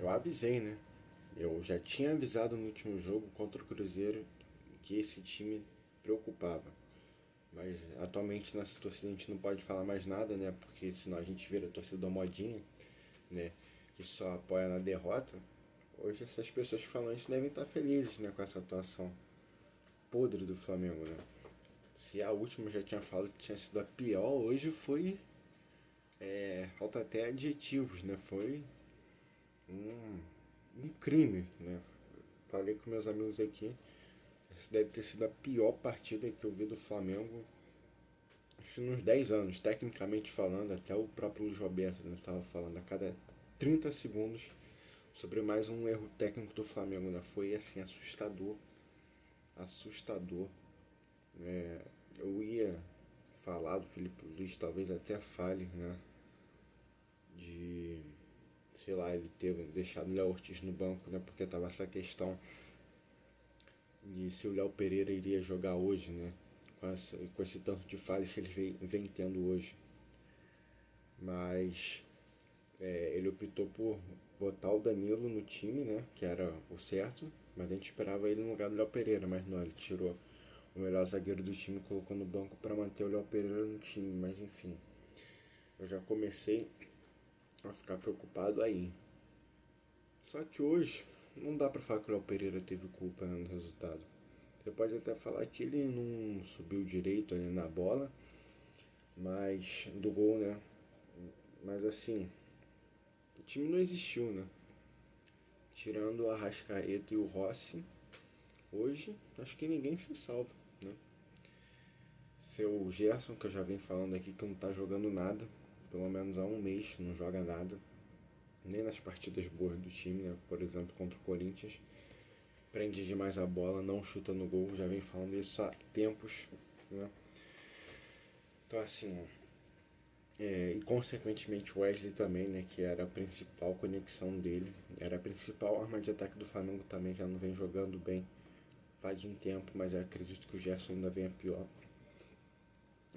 eu avisei, né? Eu já tinha avisado no último jogo contra o Cruzeiro que esse time preocupava. Mas atualmente nessa torcida a gente não pode falar mais nada, né? Porque senão a gente vira torcedor modinha, né? Que só apoia na derrota. Hoje essas pessoas que falam isso devem estar felizes, né? Com essa atuação podre do Flamengo, né? Se a última já tinha falado que tinha sido a pior, hoje foi. Falta até adjetivos, né? Foi um crime, né? Falei com meus amigos aqui. Essa deve ter sido a pior partida que eu vi do Flamengo, acho que nos 10 anos, tecnicamente falando. Até o próprio Luiz Roberto estava falando a cada 30 segundos sobre mais um erro técnico do Flamengo, né? Foi assim, assustador. Assustador. Eu ia falar do Felipe Luiz, talvez até fale, né? De, sei lá, ele ter deixado o Léo Ortiz no banco, né? Porque tava essa questão de se o Léo Pereira iria jogar hoje, né? Com esse tanto de falhas que ele vem tendo hoje. Mas ele optou por botar o Danilo no time, né? Que era o certo. Mas a gente esperava ele no lugar do Léo Pereira. Mas não, ele tirou o melhor zagueiro do time e colocou no banco para manter o Léo Pereira no time. Mas enfim, eu já comecei a ficar preocupado aí. Só que hoje não dá pra falar que o Léo Pereira teve culpa, né, no resultado. Você pode até falar que ele não subiu direito ali na bola, mas do gol, né? Mas assim, o time não existiu, né? Tirando o Arrascaeta e o Rossi, hoje acho que ninguém se salva, né? Seu Gerson, que eu já venho falando aqui que não tá jogando nada, pelo menos há um mês não joga nada, nem nas partidas boas do time, né? Por exemplo, contra o Corinthians. Prende demais a bola, não chuta no gol, já vem falando isso há tempos, né? Então assim, e consequentemente o Wesley também, né, que era a principal conexão dele, era a principal arma de ataque do Flamengo também, já não vem jogando bem faz um tempo, mas eu acredito que o Gerson ainda venha pior.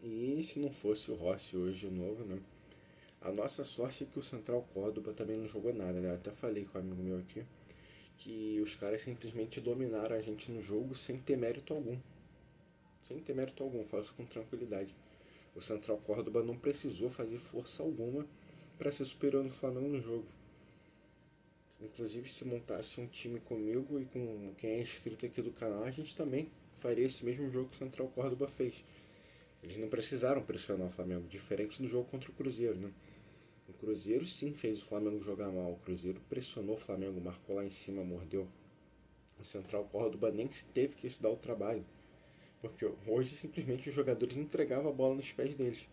E se não fosse o Rossi hoje de novo, né? A nossa sorte é que o Central Córdoba também não jogou nada, né? Eu até falei com um amigo meu aqui que os caras simplesmente dominaram a gente no jogo sem ter mérito algum. Sem ter mérito algum, falo isso com tranquilidade. O Central Córdoba não precisou fazer força alguma para ser superior no Flamengo no jogo. Inclusive, se montasse um time comigo e com quem é inscrito aqui do canal, a gente também faria esse mesmo jogo que o Central Córdoba fez. Eles não precisaram pressionar o Flamengo, diferente do jogo contra o Cruzeiro, né? O Cruzeiro sim fez o Flamengo jogar mal. O Cruzeiro pressionou o Flamengo, marcou lá em cima, mordeu. O Central Córdoba nem teve que se dar o trabalho. Porque hoje simplesmente os jogadores entregavam a bola nos pés deles.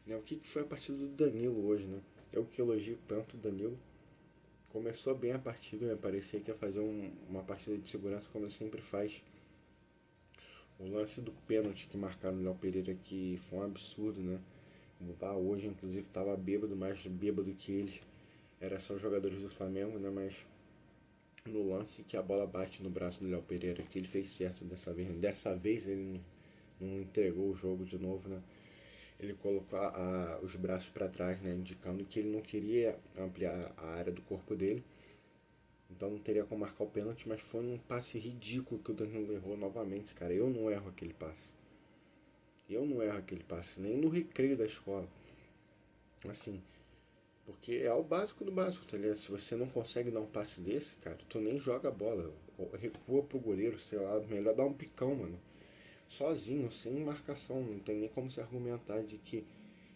Né? O que foi a partida do Danilo hoje, né? Eu que elogio tanto o Danilo. Começou bem a partida, né? Parecia que ia fazer uma partida de segurança como ele sempre faz. O lance do pênalti que marcaram no Léo Pereira que foi um absurdo, né? O VAR hoje, inclusive, estava bêbado, mais bêbado que eles. Era só os jogadores do Flamengo, né? Mas no lance que a bola bate no braço do Léo Pereira, que ele fez certo dessa vez. Dessa vez ele não entregou o jogo de novo, né? Ele colocou os braços para trás, né? Indicando que ele não queria ampliar a área do corpo dele. Então não teria como marcar o pênalti, mas foi um passe ridículo que o Danilo errou novamente, cara. Eu não erro aquele passe. Eu não erro aquele passe, nem no recreio da escola. Assim, porque é o básico do básico, tá ligado? Se você não consegue dar um passe desse, cara, tu nem joga a bola. Recua pro goleiro, sei lá, melhor dar um picão, mano. Sozinho, sem marcação, não tem nem como se argumentar de que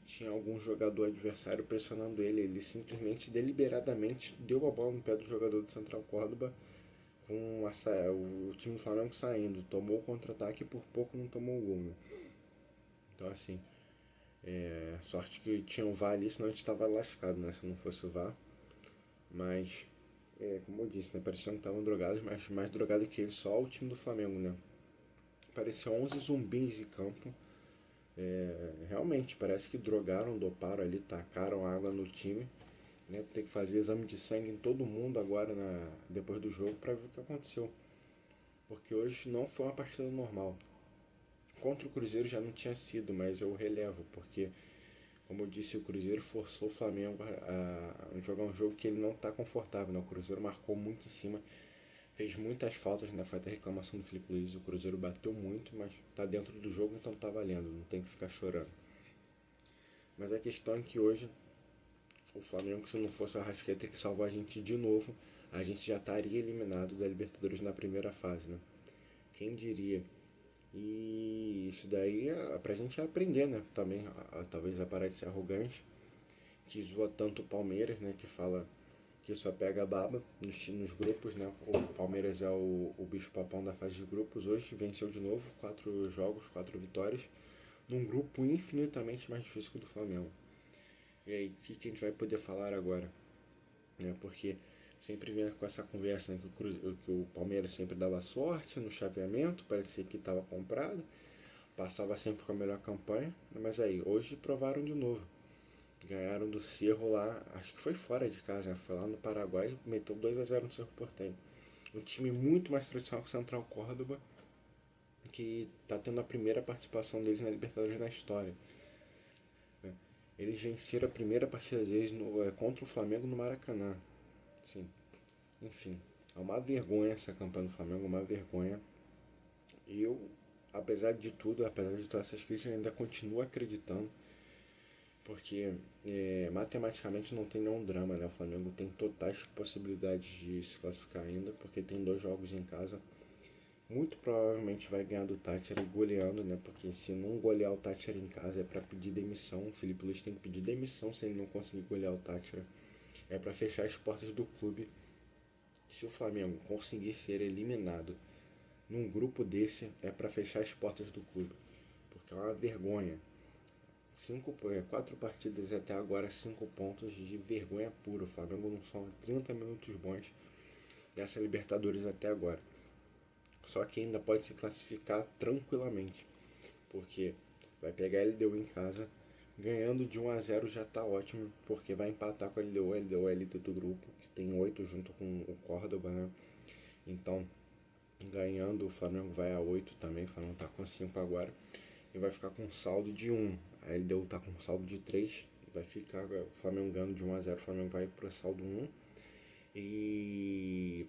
tinha algum jogador adversário pressionando ele. Ele simplesmente, deliberadamente, deu a bola no pé do jogador do Central Córdoba com o time do Flamengo saindo. Tomou o contra-ataque e por pouco não tomou o gol, né? Então, assim, sorte que tinha um VAR ali, senão a gente tava lascado, né? Se não fosse o VAR. Mas, como eu disse, né? Pareciam que estavam drogados, mas mais drogado que ele, só o time do Flamengo, né? Parecia 11 zumbis em campo. Realmente, parece que drogaram, doparam ali, tacaram água no time. Né? Tem que fazer exame de sangue em todo mundo agora, depois do jogo, para ver o que aconteceu. Porque hoje não foi uma partida normal. Contra o Cruzeiro já não tinha sido, mas eu relevo, porque Como eu disse, o Cruzeiro forçou o Flamengo a jogar um jogo que ele não está confortável, né? O Cruzeiro marcou muito em cima, fez muitas faltas, né? Foi até reclamação do Felipe Luiz. O Cruzeiro bateu muito, mas tá dentro do jogo, então tá valendo, não tem que ficar chorando. Mas a questão é que hoje o Flamengo, se não fosse o Arrascaeta que salvou a gente de novo, a gente já estaria eliminado da Libertadores na primeira fase, né? Quem diria? E isso daí é pra gente aprender, né? Também, talvez a parar de ser arrogante, que zoa tanto o Palmeiras, né? Que fala que só pega baba nos grupos, né? O Palmeiras é o bicho-papão da fase de grupos. Hoje venceu de novo, 4 jogos, 4 vitórias, num grupo infinitamente mais difícil que o do Flamengo. E aí, o que a gente vai poder falar agora? Né? Porque sempre vem com essa conversa, né, que o Palmeiras sempre dava sorte no chaveamento, parecia que estava comprado, passava sempre com a melhor campanha, mas aí, hoje provaram de novo. Ganharam do Cerro lá, acho que foi fora de casa, né? Foi lá no Paraguai, meteu 2-0 no Cerro Porteño. Um time muito mais tradicional que o Central Córdoba, que está tendo a primeira participação deles na Libertadores na história. Né? Eles venceram a primeira partida deles contra o Flamengo no Maracanã. Sim, enfim, é uma vergonha essa campanha do Flamengo, uma vergonha. E eu, apesar de tudo, apesar de todas essas críticas, ainda continuo acreditando, porque matematicamente não tem nenhum drama, né? O Flamengo tem totais possibilidades de se classificar ainda, porque tem 2 jogos em casa. Muito provavelmente vai ganhar do Tátira goleando, né? Porque se não golear o Tátira em casa é para pedir demissão. O Felipe Luiz tem que pedir demissão se ele não conseguir golear o Tátira. É para fechar as portas do clube. Se o Flamengo conseguir ser eliminado num grupo desse, é para fechar as portas do clube. Porque é uma vergonha. 4 partidas até agora, 5 pontos de vergonha pura. O Flamengo não soma 30 minutos bons dessa Libertadores até agora. Só que ainda pode se classificar tranquilamente, porque vai pegar a LDU em casa, ganhando de 1-0 já tá ótimo, porque vai empatar com a LDU. A LDU é a líder do grupo, que tem 8 junto com o Córdoba, né? Então, ganhando, o Flamengo vai a 8 também, o Flamengo tá com 5 agora, e vai ficar com saldo de 1. A LDU tá com saldo de 3, vai ficar o Flamengo ganhando de 1-0, o Flamengo vai pro saldo 1, e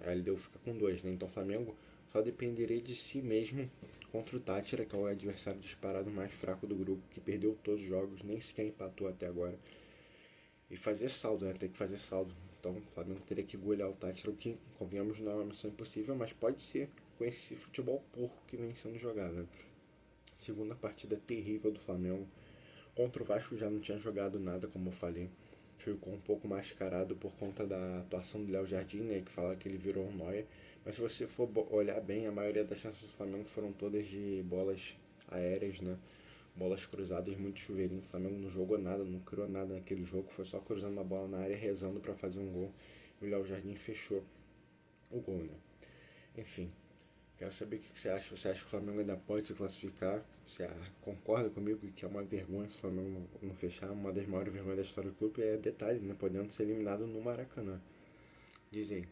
a LDU fica com 2, né? Então o Flamengo só dependeria de si mesmo contra o Tátira, que é o adversário disparado mais fraco do grupo, que perdeu todos os jogos, nem sequer empatou até agora. E fazer saldo, né? Tem que fazer saldo. Então o Flamengo teria que golear o Tátira, o que, convenhamos, não é uma missão impossível, mas pode ser com esse futebol porco que vem sendo jogado, né? Segunda partida terrível do Flamengo. Contra o Vasco já não tinha jogado nada, como eu falei. Ficou um pouco mascarado por conta da atuação do Léo Jardim, né, que fala que ele virou um Neuer. Mas se você for olhar bem, a maioria das chances do Flamengo foram todas de bolas aéreas, né? Bolas cruzadas, muito chuveirinho. O Flamengo não jogou nada, não criou nada naquele jogo. Foi só cruzando a bola na área, rezando para fazer um gol. E o Léo Jardim fechou o gol, né? Enfim, quero saber o que você acha. Você acha que o Flamengo ainda pode se classificar? Você concorda comigo que é uma vergonha se o Flamengo não fechar? Uma das maiores vergonhas da história do clube é detalhe, né? Podendo ser eliminado no Maracanã. Diz aí.